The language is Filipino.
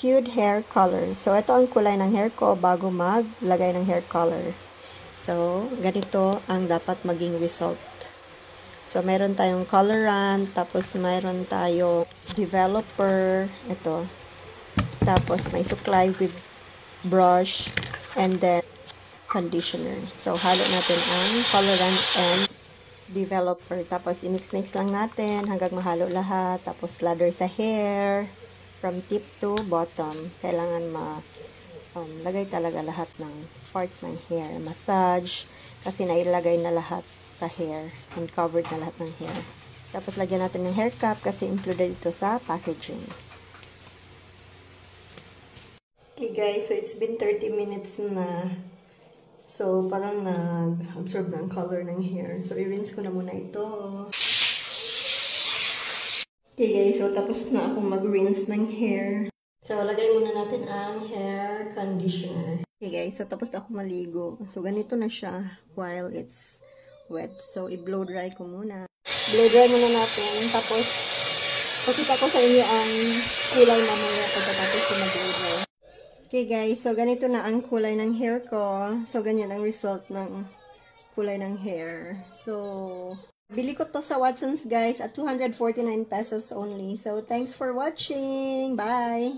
Hued Hair Color. So, ito ang kulay ng hair ko bago maglagay ng hair color. So, ganito ang dapat maging result. So, meron tayong colorant, tapos meron tayong developer, ito. Tapos, may suklay with brush, and then conditioner. So, halo natin ang colorant and developer. Tapos, i-mix-mix lang natin hanggang mahalo lahat. Tapos, lather sa hair. From tip to bottom, kailangan lagay talaga lahat ng parts ng hair. Massage, kasi nailagay na lahat sa hair. And covered na lahat ng hair. Tapos, lagyan natin ng hair cap kasi included ito sa packaging. Okay guys, so it's been 30 minutes na. So, parang nag-absorb na ang color ng hair. So, i-rinse ko na muna ito. Okay guys, so tapos na akong mag-rinse ng hair. So, lagay muna natin ang hair conditioner. Okay guys, so tapos na akong maligo. So, ganito na siya while it's wet. So, i-blow dry ko muna. Blow dry muna natin. Tapos, pakita ko sa inyo ang kulay mamaya pagkatapos ko mag-blow dry. Okay guys, so ganito na ang kulay ng hair ko. So, ganyan ang result ng kulay ng hair. So, bili ko to sa Watsons guys at 249 pesos only. So, thanks for watching. Bye!